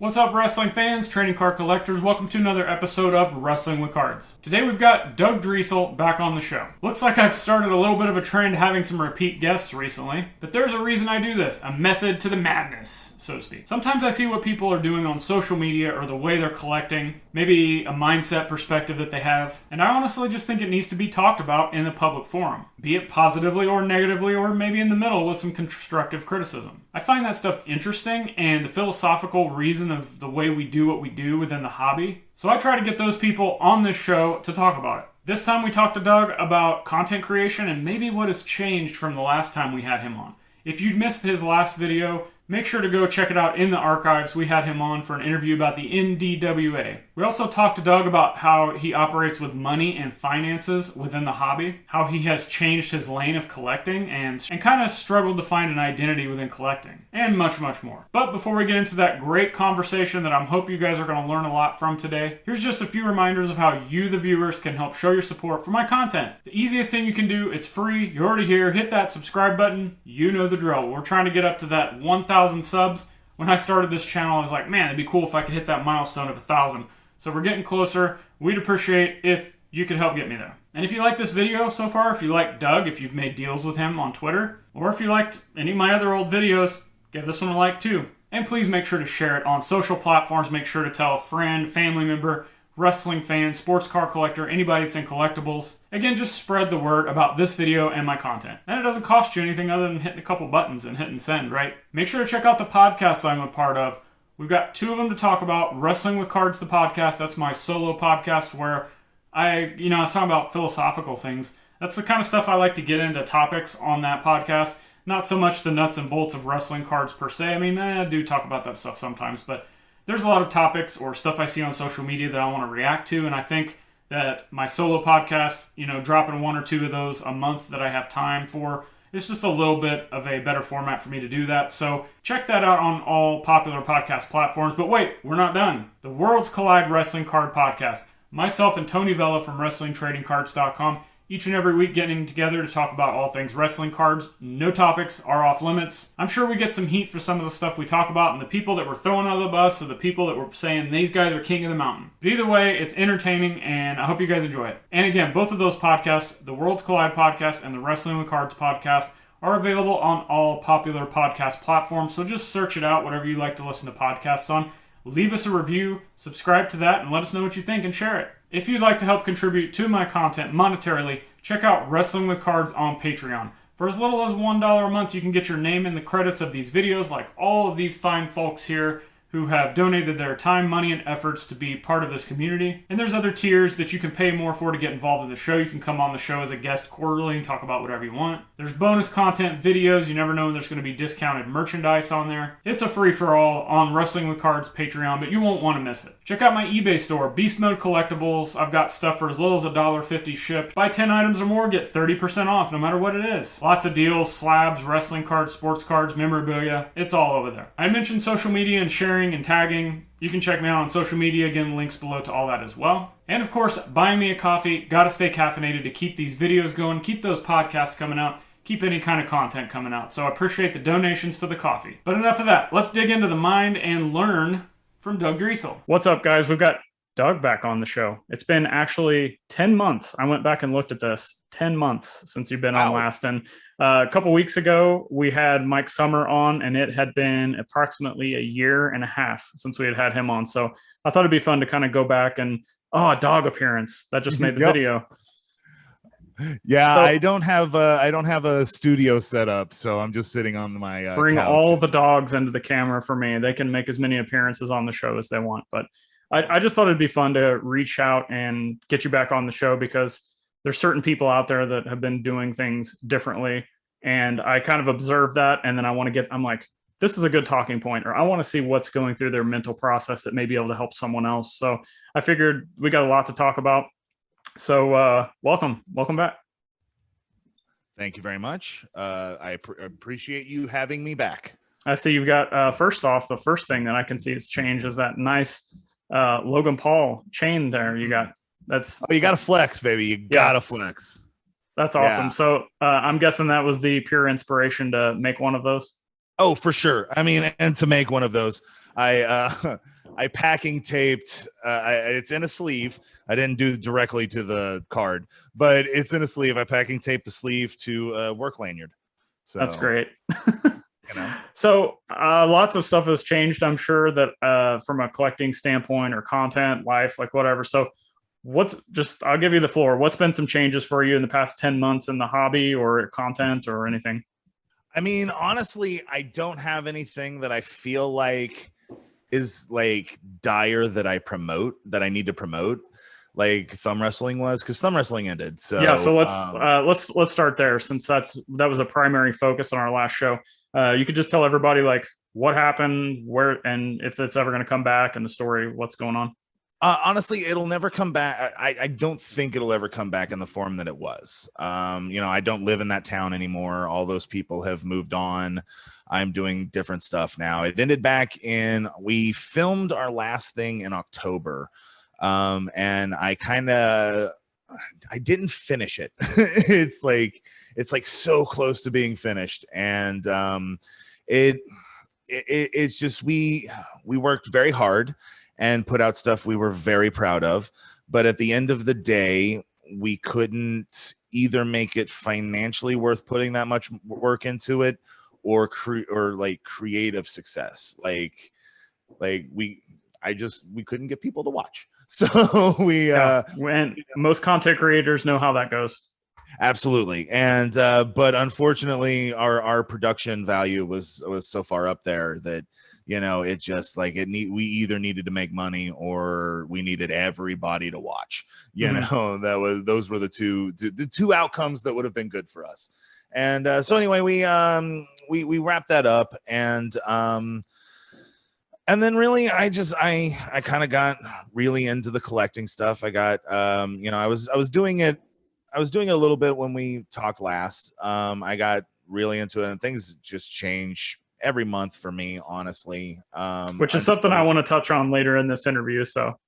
What's up, wrestling fans, trading card collectors? Welcome to another episode of Wrestling with Cards. Today we've got Doug Driesel back on the show. Looks like I've started a little bit of a trend having some repeat guests recently, but there's a reason I do this, a method to the madness, so to speak. Sometimes I see what people are doing on social media or the way they're collecting, maybe a mindset perspective that they have, and I honestly just think it needs to be talked about in the public forum, be it positively or negatively or maybe in the middle with some constructive criticism. I find that stuff interesting and the philosophical reason of the way we do what we do within the hobby, so I try to get those people on this show to talk about it. This time we talked to Doug about content creation and maybe what has changed from the last time we had him on. If you missed his last video, make sure to go check it out in the archives. We had him on for an interview about the NDWA. We also talked to Doug about how he operates with money and finances within the hobby, how he has changed his lane of collecting and kind of struggled to find an identity within collecting, and much, much more. But before we get into that great conversation that I hope you guys are going to learn a lot from today, here's just a few reminders of how you, the viewers, can help show your support for my content. The easiest thing you can do, it's free, you're already here, hit that subscribe button, you know the drill. We're trying to get up to that 1,000 subs. When I started this channel, I was like, man, it'd be cool if I could hit that milestone of 1,000. So we're getting closer. We'd appreciate if you could help get me there. And if you like this video so far, if you like Doug, if you've made deals with him on Twitter, or if you liked any of my other old videos, give this one a like too. And please make sure to share it on social platforms. Make sure to tell a friend, family member, wrestling fan, sports car collector, anybody that's in collectibles. Again, just spread the word about this video and my content. And it doesn't cost you anything other than hitting a couple buttons and hitting send, right? Make sure to check out the podcast I'm a part of. We've got two of them to talk about. Wrestling with Cards, the podcast. That's my solo podcast where I was talking about philosophical things. That's the kind of stuff I like to get into topics on that podcast. Not so much the nuts and bolts of wrestling cards per se. I mean, I do talk about that stuff sometimes, but there's a lot of topics or stuff I see on social media that I want to react to, and I think that my solo podcast, dropping one or two of those a month that I have time for, it's just a little bit of a better format for me to do that. So check that out on all popular podcast platforms. But wait, we're not done. The Worlds Collide Wrestling Card Podcast. Myself and Tony Vella from WrestlingTradingCards.com. Each and every week getting together to talk about all things wrestling cards. No topics are off limits. I'm sure we get some heat for some of the stuff we talk about, and the people that we're throwing under the bus are the people that were saying these guys are king of the mountain. But either way, it's entertaining, and I hope you guys enjoy it. And again, both of those podcasts, the Worlds Collide podcast and the Wrestling with Cards podcast, are available on all popular podcast platforms, so just search it out, whatever you like to listen to podcasts on. Leave us a review, subscribe to that, and let us know what you think and share it. If you'd like to help contribute to my content monetarily, check out Wrestling with Cards on Patreon. For as little as $1 a month, you can get your name in the credits of these videos, like all of these fine folks here who have donated their time, money, and efforts to be part of this community. And there's other tiers that you can pay more for to get involved in the show. You can come on the show as a guest quarterly and talk about whatever you want. There's bonus content videos. You never know when there's going to be discounted merchandise on there. It's a free-for-all on Wrestling with Cards Patreon, but you won't want to miss it. Check out my eBay store, Beast Mode Collectibles. I've got stuff for as little as $1.50 shipped. Buy 10 items or more, get 30% off no matter what it is. Lots of deals, slabs, wrestling cards, sports cards, memorabilia. It's all over there. I mentioned social media and sharing and tagging. You can check me out on social media. Again, links below to all that as well. And of course, buying me a coffee. Gotta stay caffeinated to keep these videos going, keep those podcasts coming out, keep any kind of content coming out. So I appreciate the donations for the coffee. But enough of that. Let's dig into the mind and learn from Doug Driesel. What's up, guys? We've got Doug back on the show. It's been actually 10 months. I went back and looked at this. 10 months since you've been on last. And a couple weeks ago, we had Mike Summer on, and it had been approximately a year and a half since we had him on. So I thought it'd be fun to kind of go back and, a dog appearance. That just made the video. Yeah, so, I don't have a studio set up, so I'm just sitting on my bring couch. all the dogs into the camera for me. They can make as many appearances on the show as they want. But I just thought it'd be fun to reach out and get you back on the show because there's certain people out there that have been doing things differently. And I kind of observed that. And then I'm like, this is a good talking point, or I want to see what's going through their mental process that may be able to help someone else. So I figured we got a lot to talk about. So welcome back. Thank you very much. I appreciate you having me back. I see you've got, first off, the first thing that I can see has changed is that nice Logan Paul chain there. You got you got to flex, baby. You got to flex. That's awesome. Yeah. So I'm guessing that was the pure inspiration to make one of those. Oh, for sure. I mean, and to make one of those, I I packing taped. It's in a sleeve. I didn't do directly to the card, but it's in a sleeve. I packing taped the sleeve to a work lanyard. So That's great. you know. So lots of stuff has changed, I'm sure, that from a collecting standpoint or content, life, like whatever. So I'll give you the floor. What's been some changes for you in the past 10 months in the hobby or content or anything? I mean, honestly, I don't have anything that I feel like is like dire that I need to promote, like thumb wrestling was, because thumb wrestling ended. So yeah, so let's start there, since that was a primary focus on our last show. You could just tell everybody like what happened, where, and if it's ever going to come back, and the story, what's going on. Honestly, it'll never come back. I don't think it'll ever come back in the form that it was. I don't live in that town anymore. All those people have moved on. I'm doing different stuff now. It ended back we filmed our last thing in October. And I didn't finish it. It's like so close to being finished. And it's just, we worked very hard and put out stuff we were very proud of. But at the end of the day, we couldn't either make it financially worth putting that much work into it or creative success. We couldn't get people to watch. So when most content creators know how that goes. Absolutely. And but unfortunately our production value was so far up there that it just we either needed to make money or we needed everybody to watch. Those were the two outcomes that would have been good for us. And so anyway, we wrapped that up, and then really I kind of got really into the collecting stuff. I got I was doing it a little bit when we talked last. I got really into it, and things just change every month for me, honestly. Which is something I want to touch on later in this interview. So,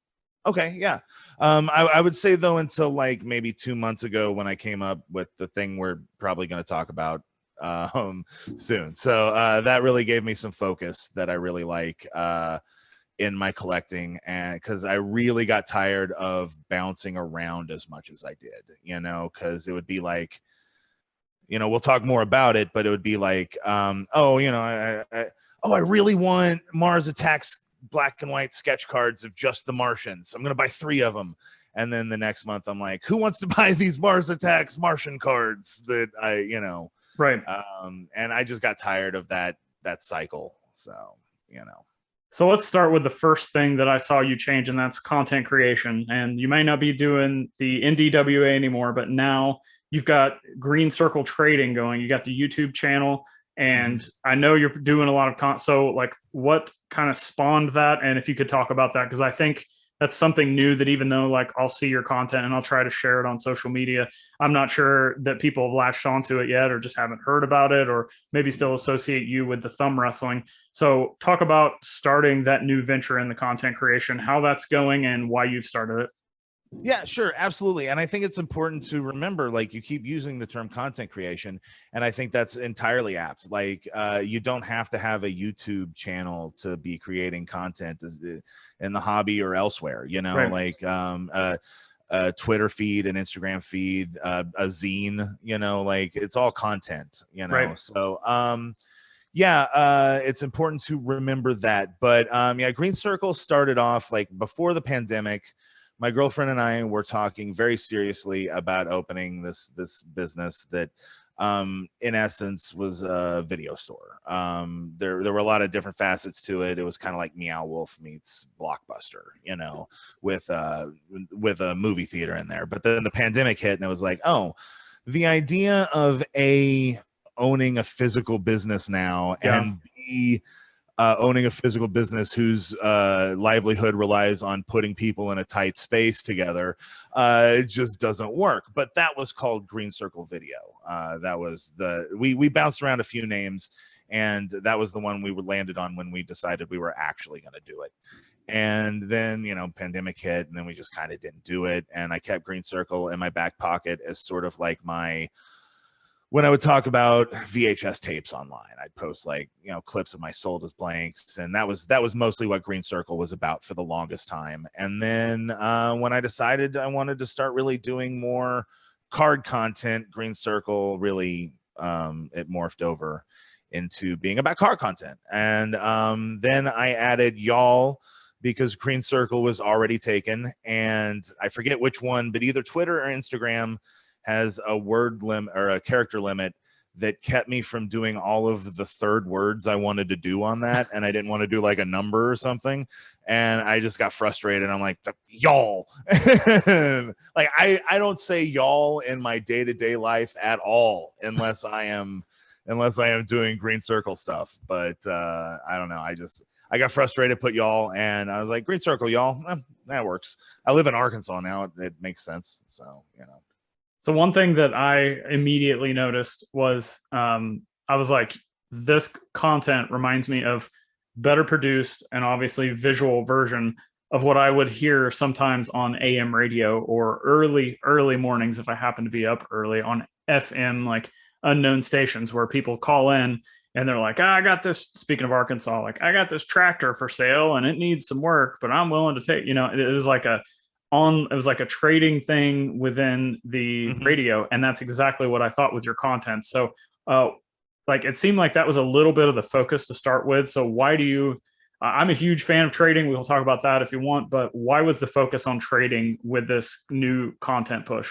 okay, yeah. I would say though, until like maybe 2 months ago when I came up with the thing we're probably going to talk about soon. So that really gave me some focus that I really like in my collecting, and because I really got tired of bouncing around as much as I did, because it would be like, we'll talk more about it, but it would be like, I really want Mars Attacks black and white sketch cards of just the Martians. I'm going to buy 3 of them. And then the next month I'm like, who wants to buy these Mars Attacks Martian cards that right. And I just got tired of that cycle. So, So let's start with the first thing that I saw you change, and that's content creation. And you may not be doing the NDWA anymore, but now you've got Green Circle Trading going. You got the YouTube channel, and I know you're doing a lot of so like what kind of spawned that? And if you could talk about that, because I think that's something new that even though like I'll see your content and I'll try to share it on social media, I'm not sure that people have latched onto it yet or just haven't heard about it or maybe still associate you with the thumb wrestling. So talk about starting that new venture in the content creation, how that's going and why you've started it. Yeah, sure. Absolutely. And I think it's important to remember, like, you keep using the term content creation, and I think that's entirely apt. Like, you don't have to have a YouTube channel to be creating content in the hobby or elsewhere, right. Like, a Twitter feed, an Instagram feed, a zine, like it's all content, right. So, it's important to remember that. But, Green Circle started off like before the pandemic. My girlfriend and I were talking very seriously about opening this business that, in essence, was a video store. There were a lot of different facets to it. It was kind of like Meow Wolf meets Blockbuster, with a movie theater in there. But then the pandemic hit, and it was like, oh, the idea of owning a physical business now, yeah. And B, owning a physical business whose livelihood relies on putting people in a tight space together, it just doesn't work. But that was called Green Circle Video. That was we bounced around a few names, and that was the one we landed on when we decided we were actually going to do it. And then, pandemic hit, and then we just kind of didn't do it. And I kept Green Circle in my back pocket as sort of like my when I would talk about VHS tapes online, I'd post like, clips of my sold as blanks. And that was mostly what Green Circle was about for the longest time. And then when I decided I wanted to start really doing more card content, Green Circle really, it morphed over into being about card content. And then I added y'all because Green Circle was already taken. And I forget which one, but either Twitter or Instagram has a word limit or a character limit that kept me from doing all of the third words I wanted to do on that. And I didn't want to do like a number or something. And I just got frustrated. I'm like, y'all. Like I don't say y'all in my day-to-day life at all unless I am doing Green Circle stuff. But I don't know. I got frustrated, put y'all, and I was like, Green Circle, y'all. That works. I live in Arkansas now. It makes sense. So, So one thing that I immediately noticed was I was like, this content reminds me of better produced and obviously visual version of what I would hear sometimes on AM radio or early mornings if I happen to be up early on FM, like unknown stations where people call in and they're like, I got this, speaking of Arkansas, like I got this tractor for sale and it needs some work, but I'm willing to take, it was like a trading thing within the radio. And that's exactly what I thought with your content. So like it seemed like that was a little bit of the focus to start with. So why do you, I'm a huge fan of trading. We'll talk about that if you want, but why was the focus on trading with this new content push?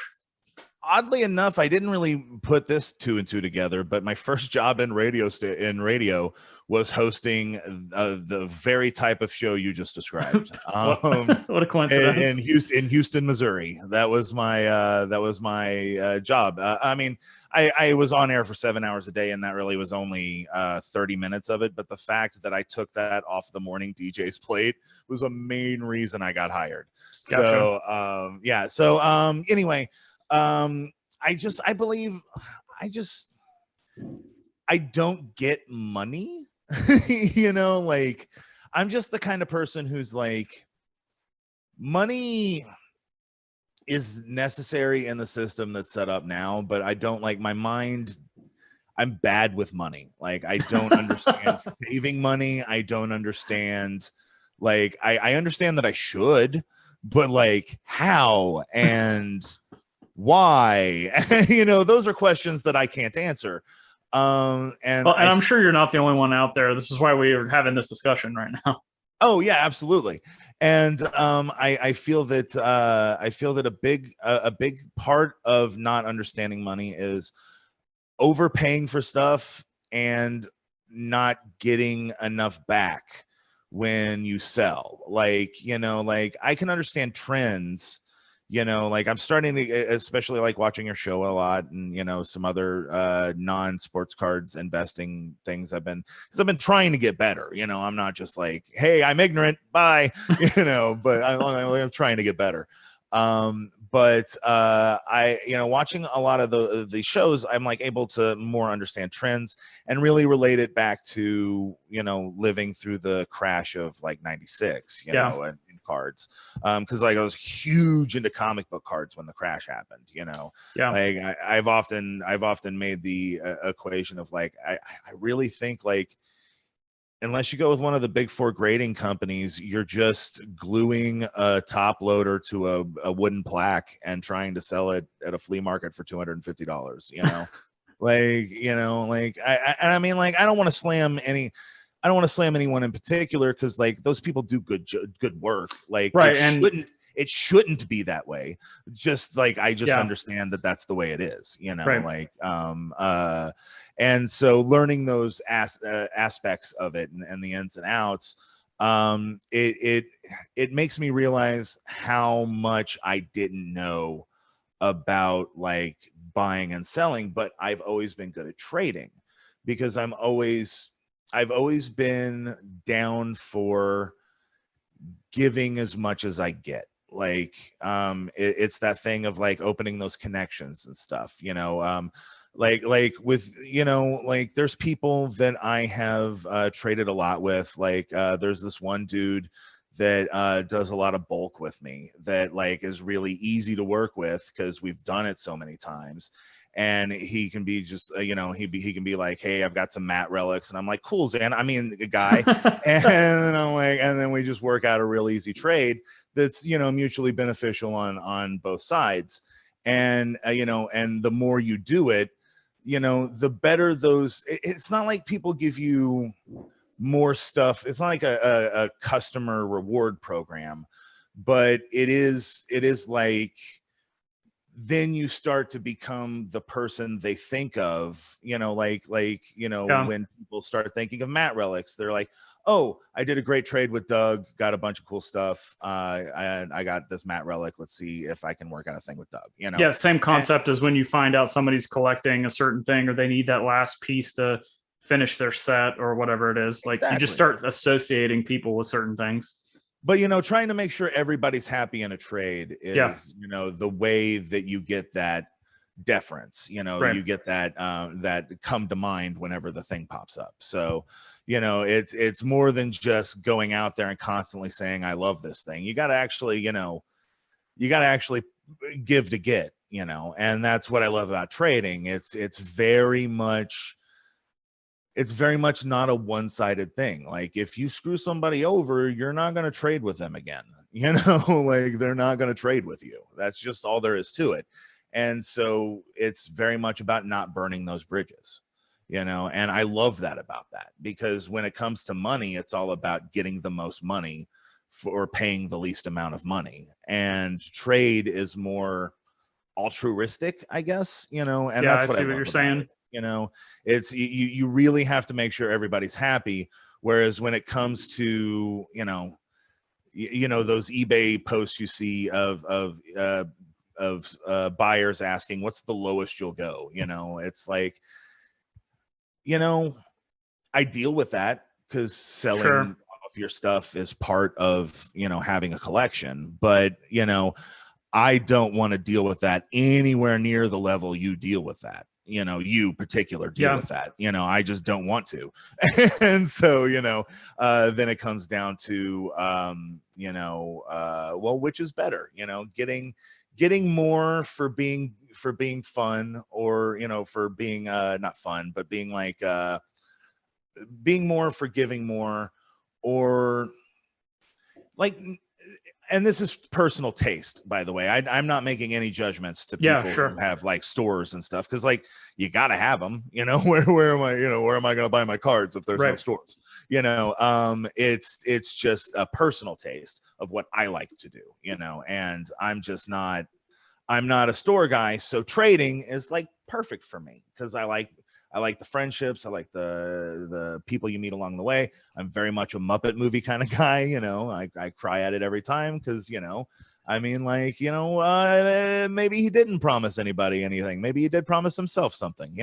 Oddly enough, I didn't really put this 2 and 2 together, but my first job in radio was hosting the very type of show you just described. What a coincidence! In Houston, Missouri. That was my job. I mean, I was on air for 7 hours a day, and that really was only 30 minutes of it. But the fact that I took that off the morning DJ's plate was a main reason I got hired. Gotcha. So yeah. So anyway. I don't get money, like I'm just the kind of person who's like, money is necessary in the system that's set up now, but I don't like my mind. I'm bad with money. Like I don't understand saving money. I don't understand, like, I understand that I should, but like how and why? Those are questions that I can't answer. And I'm sure you're not the only one out there. This is why we are having this discussion right now. Oh yeah, absolutely. And I feel that a big part of not understanding money is overpaying for stuff and not getting enough back when you sell. Like, like I can understand trends. Like I'm starting to, especially like watching your show a lot and, some other non-sports cards investing things because I've been trying to get better. I'm not just like, hey, I'm ignorant, bye, but I'm trying to get better. But I, watching a lot of the shows, I'm like able to more understand trends and really relate it back to, living through the crash of like 96, know, and cards. Because like I was huge into comic book cards when the crash happened, like I've often made the equation of like, I really think like, unless you go with one of the big four grading companies, you're just gluing a top loader to a wooden plaque and trying to sell it at a flea market for $250, like, I mean, like, I don't want to slam anyone in particular, because like those people do good work. Like, right, it shouldn't be that way. Just like I just understand that that's the way it is, right. Like and so learning those aspects of it and the ins and outs, it makes me realize how much I didn't know about like buying and selling. But I've always been good at trading because I've always been down for giving as much as I get. Like it's that thing of like opening those connections and stuff, like with, like there's people that I have traded a lot with. Like there's this one dude that does a lot of bulk with me that like is really easy to work with because we've done it so many times. and he can be just he can be like, hey, I've got some matte relics, and I'm like, cool, Zhan, I mean, a guy. And I'm like, and then we just work out a real easy trade that's mutually beneficial on both sides. And and the more you do it, the better those. It's not like people give you more stuff. It's not like a customer reward program, but it is like, then you start to become the person they think of, when people start thinking of matte relics, they're like, oh, I did a great trade with Doug, got a bunch of cool stuff. I got this matte relic. Let's see if I can work out a thing with Doug. Yeah, same concept as when you find out somebody's collecting a certain thing, or they need that last piece to finish their set or whatever it is. Like, you just start associating people with certain things. But trying to make sure everybody's happy in a trade is the way that you get that deference. You get that that come to mind whenever the thing pops up. So it's more than just going out there and constantly saying, I love this thing. You got to actually give to get, and that's what I love about trading. It's very much not a one-sided thing. Like, if you screw somebody over, you're not going to trade with them again. Like, they're not going to trade with you. That's just all there is to it. And so it's very much about not burning those bridges, and I love that about that, because when it comes to money, it's all about getting the most money for paying the least amount of money. And trade is more altruistic, I guess, and that's what I love you're saying. It's you really have to make sure everybody's happy. Whereas when it comes to those eBay posts you see of buyers asking, what's the lowest you'll go? It's like, I deal with that because selling off your stuff is part of having a collection. But I don't want to deal with that anywhere near the level you deal with that. You particular deal with that. I just don't want to. And so, then it comes down to, well, which is better, getting more for being fun, or, for being, not fun, but being like, being more for giving more, or like, and this is personal taste, by the way. I'm not making any judgments to people who have like stores and stuff, because like, you got to have them. Where am I going to buy my cards if there's no stores? It's just a personal taste of what I like to do. And I'm not a store guy, so trading is like perfect for me, because I like the friendships. I like the people you meet along the way. I'm very much a Muppet movie kind of guy. I cry at it every time, because, I mean, like, maybe he didn't promise anybody anything. Maybe he did promise himself something,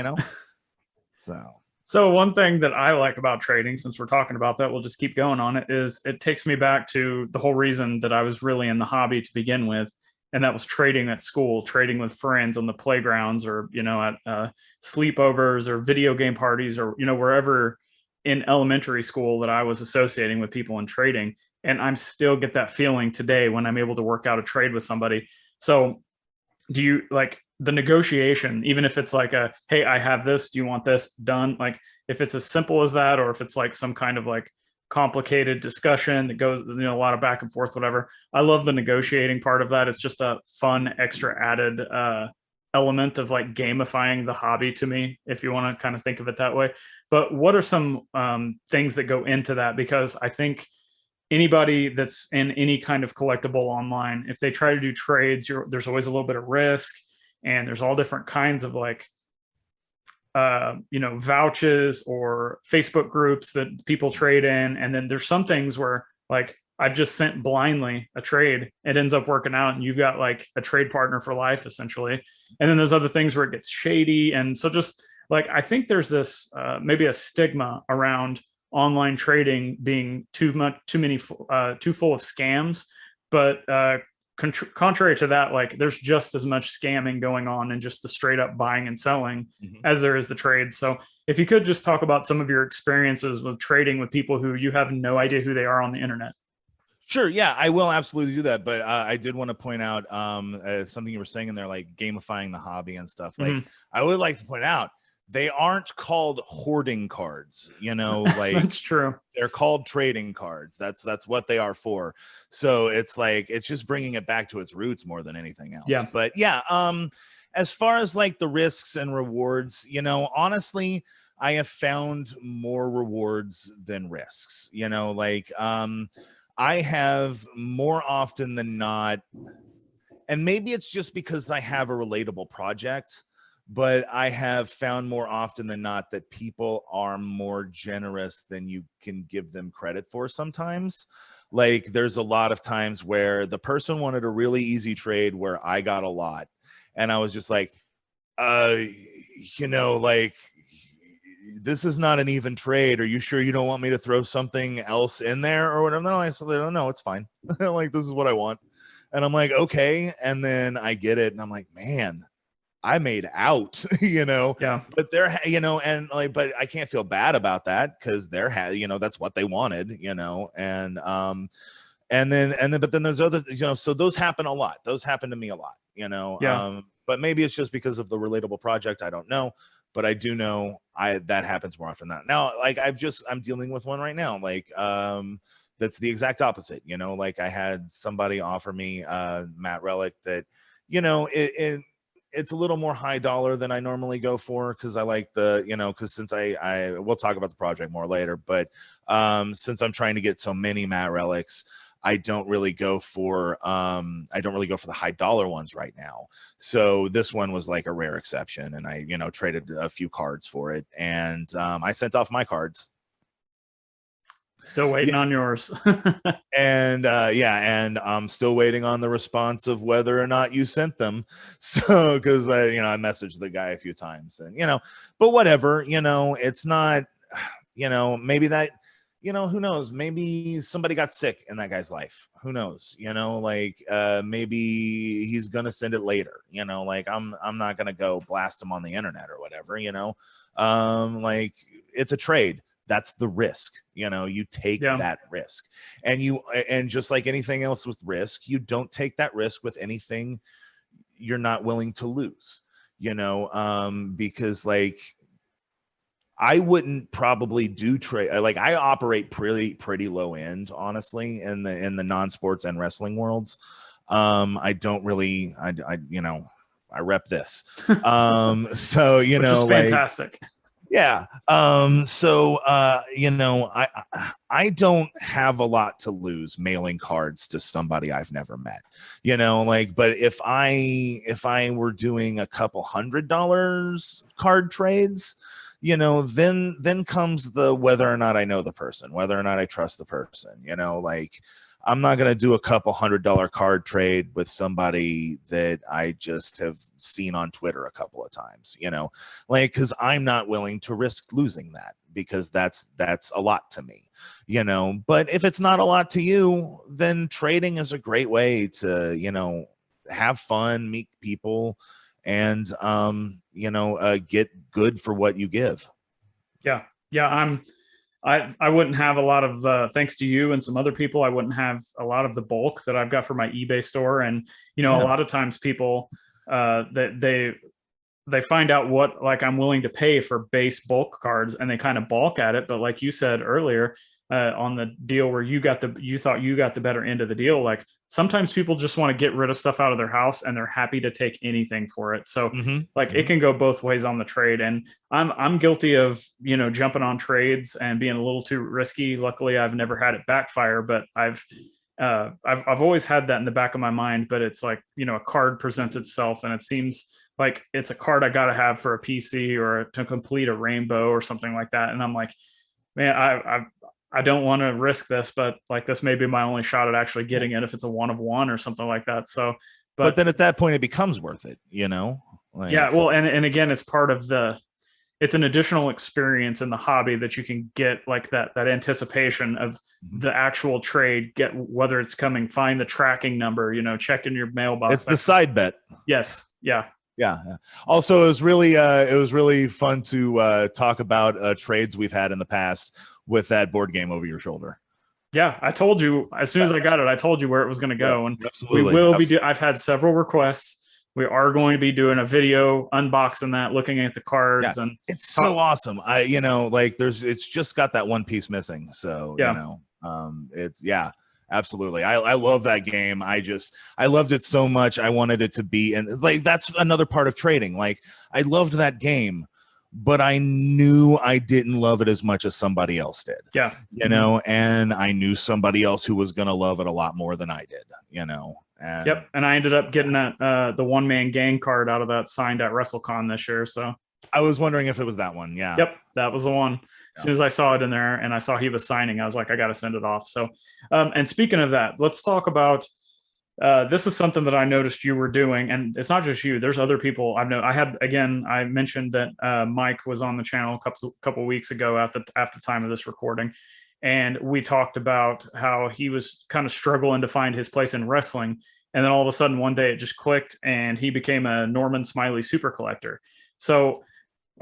So one thing that I like about trading, since we're talking about that, we'll just keep going on it, is it takes me back to the whole reason that I was really in the hobby to begin with. And that was trading at school, trading with friends on the playgrounds, or, at sleepovers or video game parties, or, wherever in elementary school that I was associating with people in trading. And I'm still get that feeling today when I'm able to work out a trade with somebody. So do you like the negotiation, even if it's like hey, I have this, do you want this done? Like, if it's as simple as that, or if it's like some kind of like complicated discussion that goes, a lot of back and forth, whatever. I love the negotiating part of that. It's just a fun extra added element of like gamifying the hobby to me, if you want to kind of think of it that way. But what are some things that go into that? Because I think anybody that's in any kind of collectible online, if they try to do trades, there's always a little bit of risk, and there's all different kinds of like vouchers or Facebook groups that people trade in. And then there's some things where like I've just sent blindly a trade, it ends up working out, and you've got like a trade partner for life, essentially. And then there's other things where it gets shady. And so just like, I think there's this maybe a stigma around online trading being too full of scams. But contrary to that, like there's just as much scamming going on in just the straight up buying and selling as there is the trade. So if you could just talk about some of your experiences with trading with people who you have no idea who they are on the internet. Sure. Yeah, I will absolutely do that. But I did want to point out something you were saying in there, like gamifying the hobby and stuff. Like, I would like to point out they aren't called hoarding cards. Like That's true. they're called trading cards. That's what they are for. So it's like it's just bringing it back to its roots more than anything else. Yeah. But yeah, as far as like the risks and rewards, honestly, I have found more rewards than risks. I have more often than not, and maybe it's just because I have a relatable project, but I have found more often than not that people are more generous than you can give them credit for sometimes. Like there's a lot of times where the person wanted a really easy trade where I got a lot. And I was just like, like, this is not an even trade. Are you sure you don't want me to throw something else in there or whatever? No, I said, no, it's fine. Like, this is what I want. And I'm like, okay. And then I get it. And I'm like, man, I made out, Yeah. but they're, and like, but I can't feel bad about that because that's what they wanted, but then there's other, so those happen a lot. Those happen to me a lot, Yeah. But maybe it's just because of the relatable project. I don't know, but I do know that happens more often than not. Now, like I'm dealing with one right now. Like, that's the exact opposite, like I had somebody offer me Matt Relic that, it's a little more high dollar than I normally go for because I like because since I we'll talk about the project more later, but since I'm trying to get so many Matt Relics, I don't really go for the high dollar ones right now. So this one was like a rare exception, and I traded a few cards for it, and I sent off my cards. Still waiting on yours. And and I'm still waiting on the response of whether or not you sent them. So because I messaged the guy a few times, and but whatever, it's not, maybe that, who knows, maybe somebody got sick in that guy's life, who knows, maybe he's gonna send it later, like I'm not gonna go blast him on the internet or whatever, like it's a trade. That's the risk, you take that risk, and just like anything else with risk, you don't take that risk with anything you're not willing to lose, because like I wouldn't probably do trade. Like I operate pretty low end, honestly, in the non-sports and wrestling worlds. I don't really, I rep this. So, Which is fantastic. Yeah. I don't have a lot to lose mailing cards to somebody I've never met, but if I were doing a couple $100 card trades, then comes the whether or not I know the person, whether or not I trust the person, like I'm not going to do a couple $100 card trade with somebody that I just have seen on Twitter a couple of times, like, cause I'm not willing to risk losing that because that's a lot to me, but if it's not a lot to you, then trading is a great way to, have fun, meet people, and, get good for what you give. Yeah. Yeah. I wouldn't have a lot of the, thanks to you and some other people, I wouldn't have a lot of the bulk that I've got for my eBay store. And, a lot of times people, that they find out what, like, I'm willing to pay for base bulk cards and they kind of balk at it. But like you said earlier, on the deal where you thought you got the better end of the deal, like sometimes people just want to get rid of stuff out of their house and they're happy to take anything for it. So it can go both ways on the trade. And I'm guilty of, jumping on trades and being a little too risky. Luckily I've never had it backfire, but I've always had that in the back of my mind. But it's like, a card presents itself and it seems like it's a card I got to have for a PC or to complete a rainbow or something like that. And I'm like, man, I don't want to risk this, but like this may be my only shot at actually getting it if it's a 1 of 1 or something like that. So, but then at that point it becomes worth it, like, yeah. Well, and again, it's part of it's an additional experience in the hobby that you can get, like that anticipation of the actual trade, get whether it's coming, find the tracking number, check in your mailbox. It's the side bet. Yes. Yeah. Yeah. Also, it was really fun to talk about trades we've had in the past with that board game over your shoulder. Yeah, I told you as soon as I got it, I told you where it was going to Yeah, go, and we absolutely. will be. I've had several requests. We are going to be doing a video unboxing that, looking at the Yeah, cards and it's so talk. awesome. Like it's just got that one piece missing. So, Yeah, it's yeah, absolutely. I love that game. I loved it so much. I wanted it to be, and like that's another part of trading. Like I loved that game, but I knew I didn't love it as much as somebody else did. yeah, And I knew somebody else who was gonna love it a lot more than I did, and yep. And I ended up getting that the one man gang card out of that signed at WrestleCon this year. So I was wondering if it was that one. Yeah. yep, that was the one. As Yeah. soon as I saw it in there and I saw he was signing, I was like, I got to send it off. So, and speaking of that, let's talk about. This is something that I noticed you were doing, and it's not just you. There's other people I've known. I had again. I mentioned that Mike was on the channel a couple weeks ago at the time of this recording, and we talked about how he was kind of struggling to find his place in wrestling, and then all of a sudden one day it just clicked, and he became a Norman Smiley super collector. So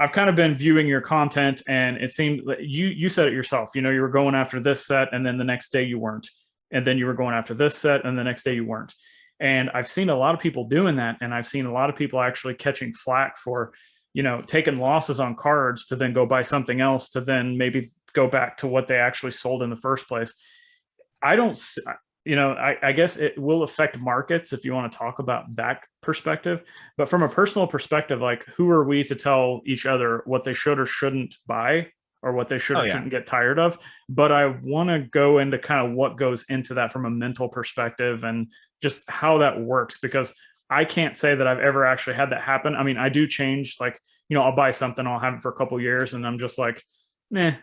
I've kind of been viewing your content, and it seemed that you said it yourself. You know, you were going after this set, and then the next day you weren't, and then you were going after this set, and the next day you weren't. And I've seen a lot of people doing that, and I've seen a lot of people actually catching flack for, taking losses on cards to then go buy something else to then maybe go back to what they actually sold in the first place. I don't, I guess it will affect markets if you want to talk about that perspective. But from a personal perspective, like who are we to tell each other what they should or shouldn't buy or what they should or shouldn't get tired of? But I want to go into kind of what goes into that from a mental perspective and just how that works, because I can't say that I've ever actually had that happen. I mean, I do change, like, I'll buy something, I'll have it for a couple years, and I'm just like, I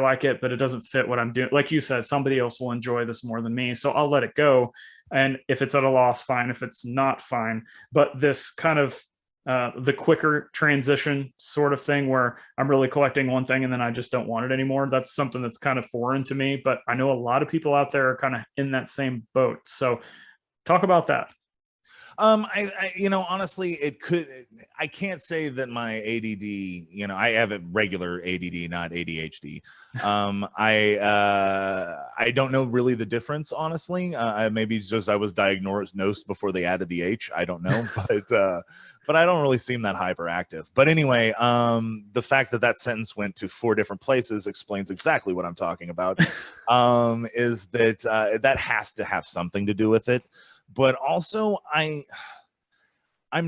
like it, but it doesn't fit what I'm doing. Like you said, somebody else will enjoy this more than me. So I'll let it go. And if it's at a loss, fine. If it's not, fine. But this kind of the quicker transition sort of thing where I'm really collecting one thing and then I just don't want it anymore. That's something that's kind of foreign to me, but I know a lot of people out there are kind of in that same boat. So talk about that. Honestly, I can't say that my ADD, I have a regular ADD, not ADHD. I don't know really the difference, honestly. Maybe just I was diagnosed before they added the H. I don't know, but I don't really seem that hyperactive. But anyway, the fact that sentence went to 4 different places explains exactly what I'm talking about. Is that that has to have something to do with it. But also I'm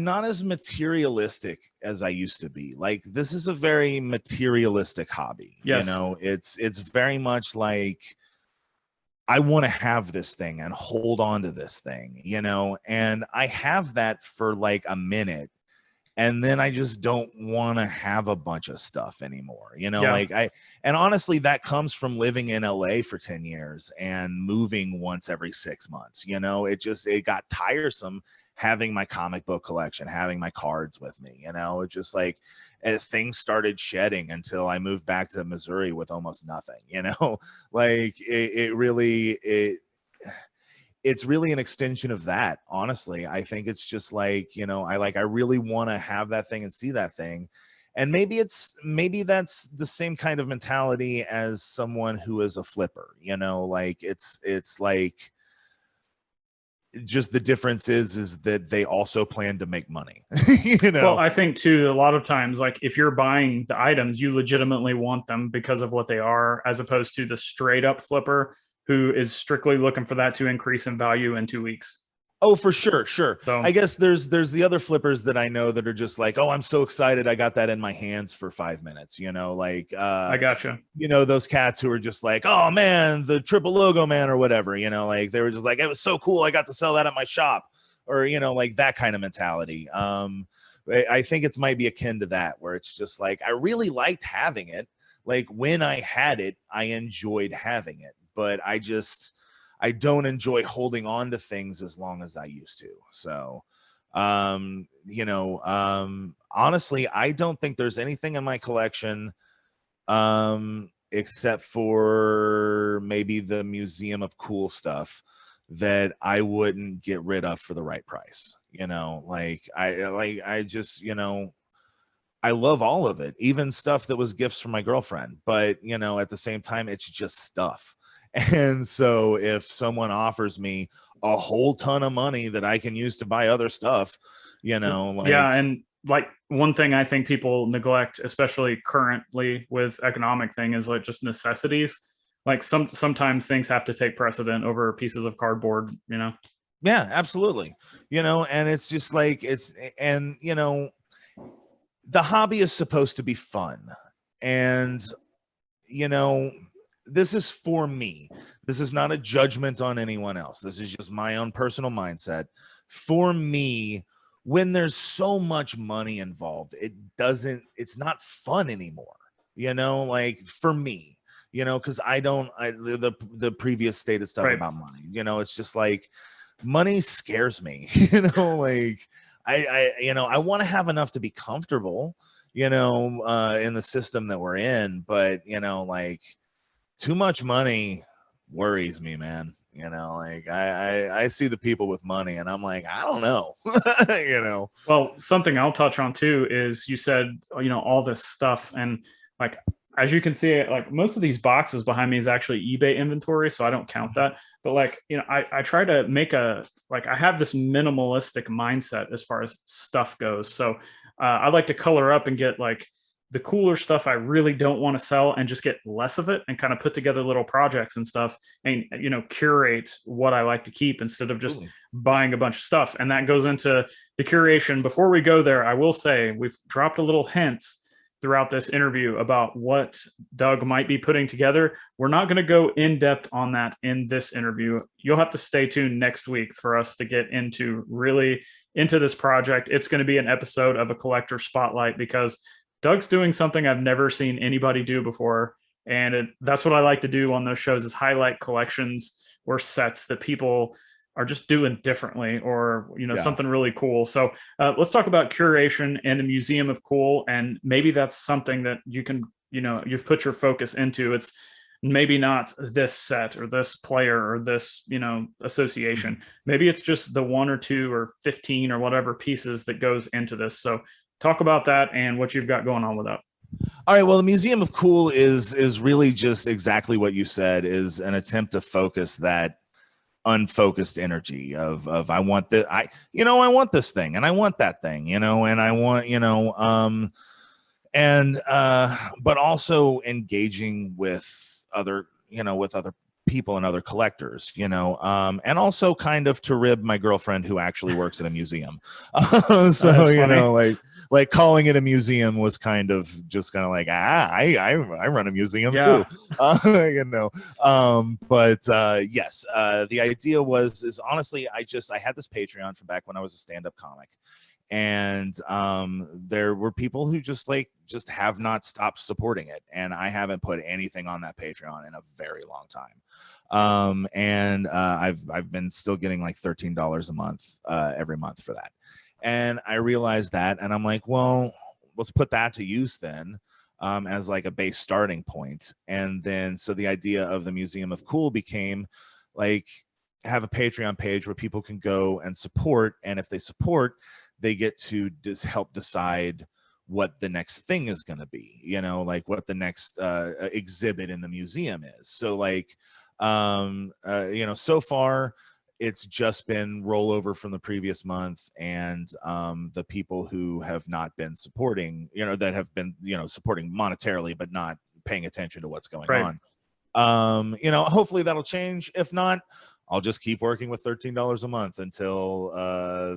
not as materialistic as I used to be. Like, this is a very materialistic hobby. Yes. It's very much like I want to have this thing and hold on to this thing, and I have that for like a minute. And then I just don't want to have a bunch of stuff anymore, and honestly, that comes from living in LA for 10 years and moving once every 6 months. It got tiresome having my comic book collection, having my cards with me, it just like things started shedding until I moved back to Missouri with almost nothing, like it's really an extension of that. Honestly, I think it's just like, I really want to have that thing and see that thing. And maybe that's the same kind of mentality as someone who is a flipper, like it's like, just the difference is that they also plan to make money. Well, I think too, a lot of times, like if you're buying the items, you legitimately want them because of what they are, as opposed to the straight up flipper who is strictly looking for that to increase in value in 2 weeks. Oh, for sure. Sure. So I guess there's the other flippers that I know that are just like, oh, I'm so excited. I got that in my hands for 5 minutes, like, I gotcha. Those cats who are just like, oh man, the triple logo man or whatever, like they were just like, it was so cool. I got to sell that at my shop, or, like that kind of mentality. I think it might be akin to that, where it's just like, I really liked having it. Like when I had it, I enjoyed having it, but I don't enjoy holding on to things as long as I used to. So, honestly, I don't think there's anything in my collection, except for maybe the Museum of Cool Stuff, that I wouldn't get rid of for the right price. I just, I love all of it, even stuff that was gifts from my girlfriend. But, at the same time, it's just stuff. And so if someone offers me a whole ton of money that I can use to buy other stuff, Yeah, and like one thing I think people neglect, especially currently with economic thing, is like just necessities. Like sometimes things have to take precedent over pieces of cardboard, Yeah, absolutely. And it's just like the hobby is supposed to be fun. And this is for me. This is not a judgment on anyone else. This is just my own personal mindset. For me, when there's so much money involved, it's not fun anymore. Like for me, because the previous stated stuff Right. about money, it's just like money scares me. Like I want to have enough to be comfortable, in the system that we're in, but like too much money worries me, man. Like I see the people with money and I'm like, I don't know. Well, something I'll touch on too is you said, all this stuff. And like, as you can see, like most of these boxes behind me is actually eBay inventory. So I don't count that. But like, I try to make I have this minimalistic mindset as far as stuff goes. So I like to color up and get like the cooler stuff I really don't want to sell and just get less of it and kind of put together little projects and stuff and, curate what I like to keep instead of just buying a bunch of stuff. And that goes into the curation. Before we go there, I will say we've dropped a little hints throughout this interview about what Doug might be putting together. We're not going to go in depth on that in this interview. You'll have to stay tuned next week for us to get into this project. It's going to be an episode of a collector spotlight because Doug's doing something I've never seen anybody do before. And that's what I like to do on those shows is highlight collections or sets that people are just doing differently or, something really cool. So let's talk about curation and a museum of cool. And maybe that's something that you can, you've put your focus into. It's maybe not this set or this player or this, association. Maybe it's just the 1 or 2 or 15 or whatever pieces that goes into this. So talk about that and what you've got going on with that. All right. Well, the Museum of Cool is really just exactly what you said, is an attempt to focus that unfocused energy of I want I want this thing and I want that thing, and I want, but also engaging with other people and other collectors, and also kind of to rib my girlfriend who actually works at a museum. So, like calling it a museum was kind of like, I run a museum too, but yes, the idea is honestly, I had this Patreon from back when I was a stand-up comic. And there were people who just have not stopped supporting it, and I haven't put anything on that Patreon in a very long time. And I've been still getting like $13 a month every month for that. And I realized that, and I'm like, well, let's put that to use then, as like a base starting point. And then so the idea of the Museum of Cool became like have a Patreon page where people can go and support, and if they support, they get to just help decide what the next thing is going to be, like what the next exhibit in the museum is. So like, so far it's just been rollover from the previous month, and the people who have not been supporting, that have been, supporting monetarily, but not paying attention to what's going on. Hopefully that'll change. If not, I'll just keep working with $13 a month until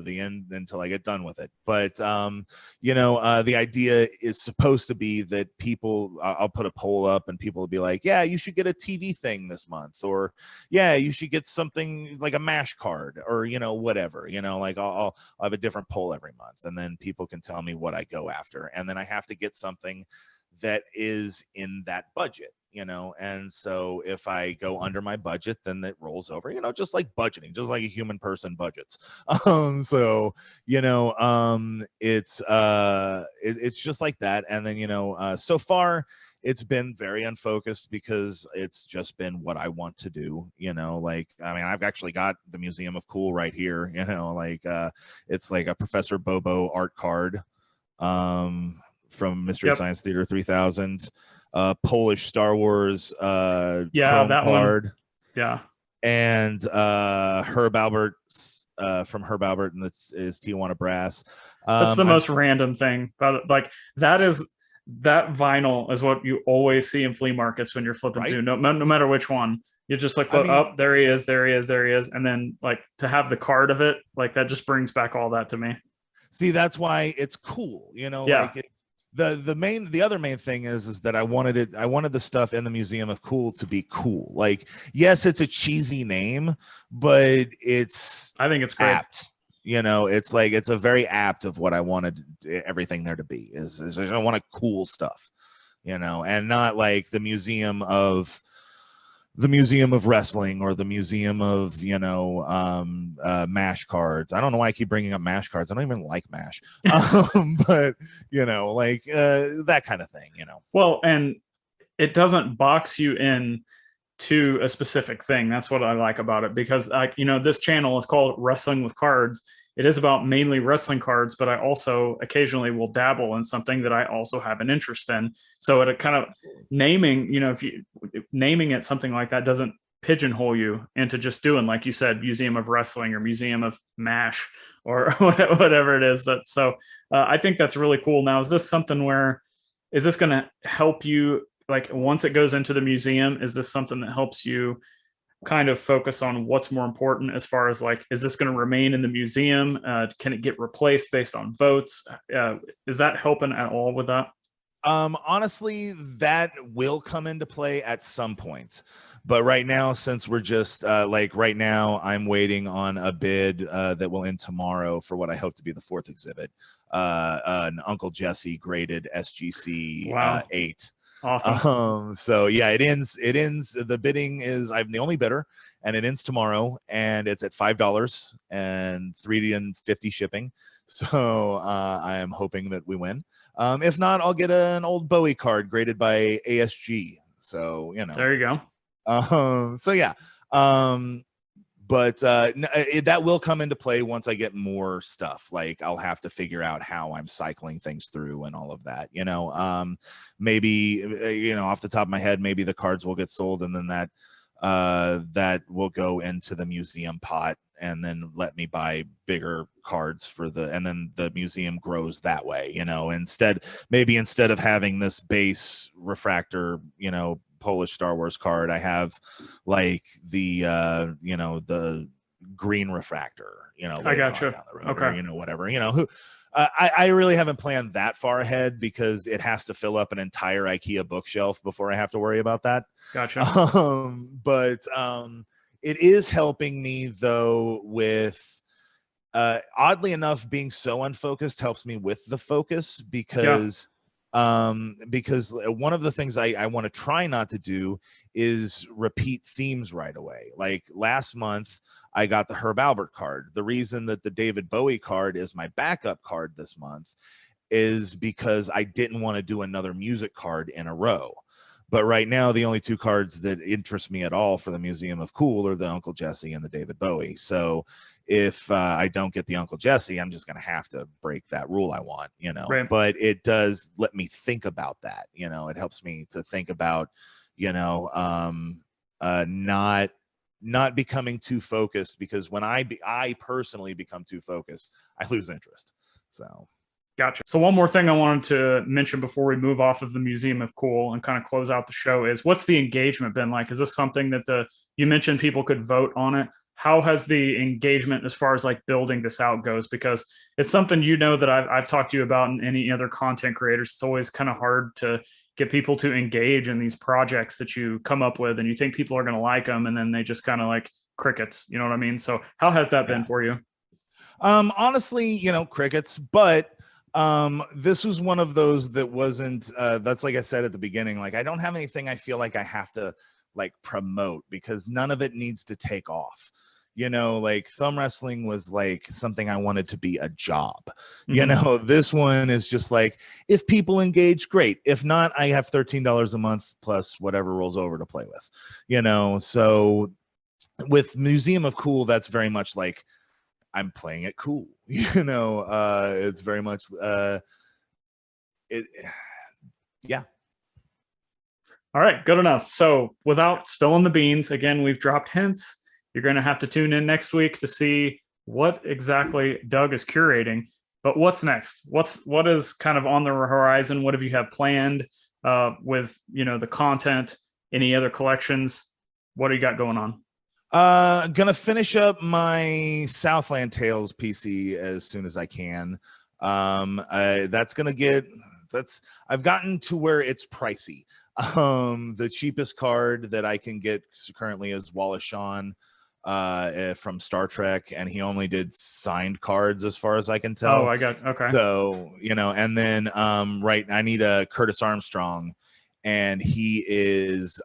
the end, until I get done with it. But the idea is supposed to be that people, I'll put a poll up and people will be like, yeah, you should get a TV thing this month, or yeah, you should get something like a MASH card, or whatever. Like I'll have a different poll every month, and then people can tell me what I go after, and then I have to get something that is in that budget. And so if I go under my budget, then it rolls over, just like budgeting, just like a human person budgets. It's just like that. And then, so far it's been very unfocused because it's just been what I want to do, like, I mean, I've actually got the Museum of Cool right here, it's like a Professor Bobo art card, from Mystery Science Theater 3000, Polish Star Wars that card. Yeah. And Herb Albert from Herb Albert, and that's is Tijuana Brass. That's the I'm most random thing. But like that vinyl is what you always see in flea markets when you're flipping right. through. No matter which one. You just like I look mean, up, there he is, there he is, there he is. And then like to have the card of it, like that just brings back all that to me. see, that's why it's cool, you know, Yeah. like the other main thing is that I wanted the stuff in the Museum of Cool to be cool. Like, yes, it's a cheesy name, but it's I think it's great. apt. You know, it's like it's a very apt of what I wanted everything there to be. Is I want a cool stuff, you know, and not like the Museum of Wrestling or the Museum of, you know, MASH cards. I don't know why I keep bringing up MASH cards. I don't even like MASH. But you know, like that kind of thing, you know. Well, and it doesn't box you in to a specific thing. That's what I like about it, because like, you know, this channel is called Wrestling with Cards. It is about mainly wrestling cards, but I also occasionally will dabble in something that I also have an interest in. So it kind of naming, you know, if you naming it something like that doesn't pigeonhole you into just doing, like you said, Museum of Wrestling or Museum of MASH or whatever it is. That so I think that's really cool. Now, is this something where is this going to help you? Like once it goes into the museum, is this something that helps you kind of focus on what's more important as far as like, is this going to remain in the museum? Can it get replaced based on votes? Is that helping at all with that? Honestly, that will come into play at some point. But right now, since we're just like right now, I'm waiting on a bid that will end tomorrow for what I hope to be the fourth exhibit, an Uncle Jesse graded SGC Wow. 8. Awesome. So yeah, it ends the bidding is I'm the only bidder, and it ends tomorrow, and it's at $5 and $3.50 shipping. So I am hoping that we win. If not, I'll get an old Bowie card graded by ASG. So you know, There you go. so yeah, but that will come into play once I get more stuff. Like I'll have to figure out how I'm cycling things through and all of that, you know. Maybe you know, off the top of my head, maybe the cards will get sold, and then that will go into the museum pot, and then let me buy bigger cards for and then the museum grows that way, you know. Instead of having this base refractor, you know, Polish Star Wars card, I have like the you know, the green refractor, you know, I later on gotcha. down the road, Okay. or you know, whatever, you know. Who I really haven't planned that far ahead because it has to fill up an entire IKEA bookshelf before I have to worry about that. Gotcha. But it is helping me though with oddly enough, being so unfocused helps me with the focus because one of the things I want to try not to do is repeat themes right away. Like last month, I got the Herb Albert card. The reason that the David Bowie card is my backup card this month is because I didn't want to do another music card in a row. But right now, the only two cards that interest me at all for the Museum of Cool are the Uncle Jesse and the David Bowie. So if I don't get the Uncle Jesse, I'm just going to have to break that rule I want, you know. Right. But it does let me think about that, you know. It helps me to think about, you know, not becoming too focused, because when I personally become too focused, I lose interest. So. Gotcha. So one more thing I wanted to mention before we move off of the Museum of Cool and kind of close out the show is, what's the engagement been like? Is this something that you mentioned people could vote on it? How has the engagement as far as like building this out goes? Because it's something, you know, that I've talked to you about, and any other content creators. It's always kind of hard to get people to engage in these projects that you come up with, and you think people are going to like them, and then they just kind of like crickets. You know what I mean? So how has that been for you? Honestly, you know, crickets, but this was one of those that wasn't that's like I said at the beginning, like I don't have anything I feel like I have to like promote, because none of it needs to take off, you know. Like thumb wrestling was like something I wanted to be a job, you know. This one is just like, if people engage, great. If not, I have $13 a month plus whatever rolls over to play with, you know. So with Museum of Cool, that's very much like I'm playing it cool, you know. It's very much it, yeah. All right, good enough. So without spilling the beans, again, we've dropped hints. You're going to have to tune in next week to see what exactly Doug is curating. But what's next? What is kind of on the horizon? What have you have planned with the content? Any other collections? What do you got going on? Gonna finish up my Southland Tales PC as soon as I can. That's I've gotten to where it's pricey. The cheapest card that I can get currently is Wallace Shawn from Star Trek, and he only did signed cards as far as I can tell. Oh, I got okay. So and then I need a Curtis Armstrong, and he is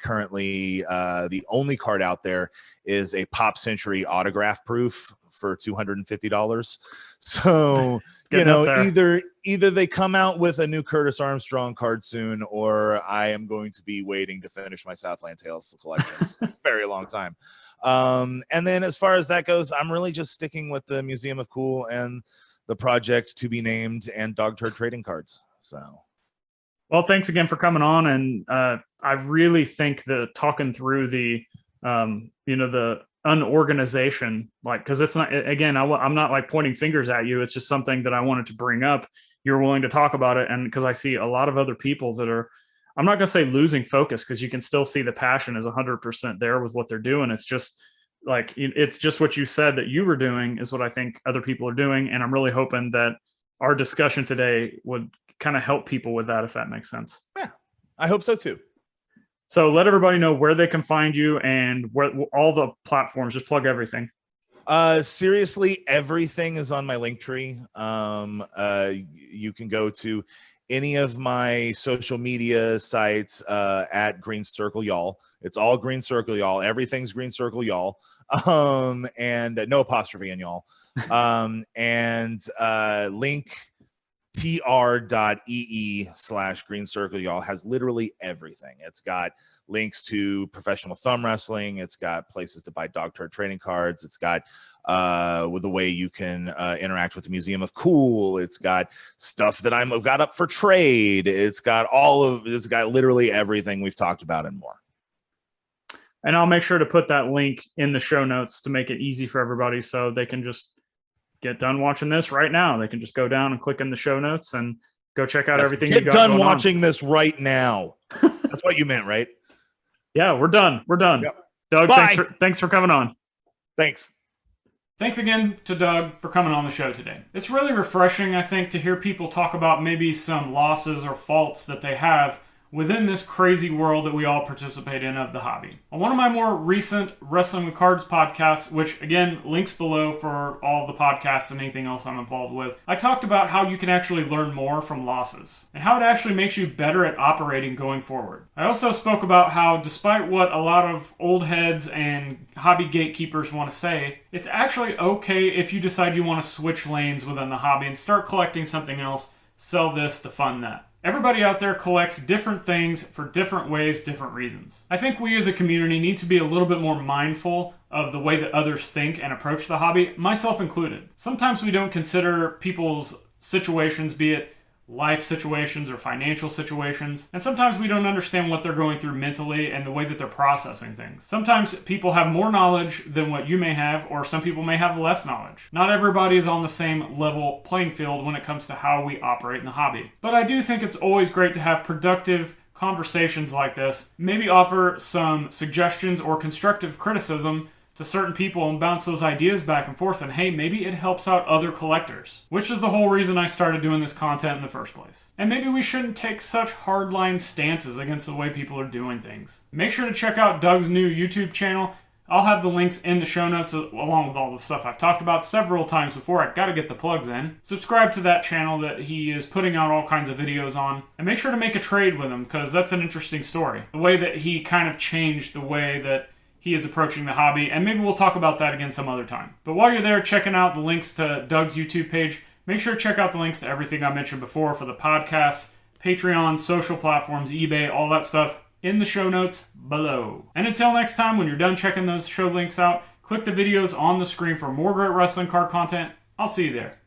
currently the only card out there is a Pop Century autograph proof for $250. So either they come out with a new Curtis Armstrong card soon, or I am going to be waiting to finish my Southland Tales collection for a very long time. And then as far as that goes, I'm really just sticking with the Museum of Cool and the project to be named and Dog Turd trading cards. So, well, thanks again for coming on, and I really think that talking through the the unorganization, like, because it's not, again, I'm not like pointing fingers at you. It's just something that I wanted to bring up. You're willing to talk about it, and because I see a lot of other people that are, I'm not going to say losing focus, because you can still see the passion is 100% there with what they're doing. It's just like, it's just what you said that you were doing is what I think other people are doing, and I'm really hoping that our discussion today would kind of help people with that, if that makes sense. Yeah, I hope so too. So let everybody know where they can find you and where all the platforms. Just plug everything. Seriously, everything is on my Linktree. You can go to any of my social media sites at Green Circle Y'all. It's all Green Circle Y'all. Everything's Green Circle Y'all. And no apostrophe in y'all. And link tr.ee/Green Circle Y'all has literally everything. It's got links to professional thumb wrestling. It's got places to buy Dog Turd trading cards. It's got with the way you can interact with the Museum of Cool. It's got stuff that I've got up for trade. It's got literally everything we've talked about and more. And I'll make sure to put that link in the show notes to make it easy for everybody, so they can just get done watching this right now. They can just go down and click in the show notes and go check out everything. Get done watching this right now. That's what you meant, right? Yeah, we're done. We're done. Yep. Doug, thanks for coming on. Thanks. Thanks again to Doug for coming on the show today. It's really refreshing, I think, to hear people talk about maybe some losses or faults that they have within this crazy world that we all participate in of the hobby. On one of my more recent Wrestling with Cards podcasts, which again, links below for all the podcasts and anything else I'm involved with, I talked about how you can actually learn more from losses and how it actually makes you better at operating going forward. I also spoke about how, despite what a lot of old heads and hobby gatekeepers want to say, it's actually okay if you decide you want to switch lanes within the hobby and start collecting something else, sell this to fund that. Everybody out there collects different things for different ways, different reasons. I think we as a community need to be a little bit more mindful of the way that others think and approach the hobby, myself included. Sometimes we don't consider people's situations, be it life situations or financial situations, and sometimes we don't understand what they're going through mentally and the way that they're processing things. Sometimes people have more knowledge than what you may have, or some people may have less knowledge. Not everybody is on the same level playing field when it comes to how we operate in the hobby. But I do think it's always great to have productive conversations like this, maybe offer some suggestions or constructive criticism to certain people and bounce those ideas back and forth, and hey, maybe it helps out other collectors, which is the whole reason I started doing this content in the first place. And maybe we shouldn't take such hardline stances against the way people are doing things. Make sure to check out Doug's new YouTube channel. I'll have the links in the show notes along with all the stuff I've talked about several times before. I gotta get the plugs in. Subscribe to that channel that he is putting out all kinds of videos on. And make sure to make a trade with him, because that's an interesting story. The way that he kind of changed the way that he is approaching the hobby, and maybe we'll talk about that again some other time. But while you're there checking out the links to Doug's YouTube page, make sure to check out the links to everything I mentioned before for the podcast, Patreon, social platforms, eBay, all that stuff in the show notes below. And until next time, when you're done checking those show links out, click the videos on the screen for more great wrestling card content. I'll see you there.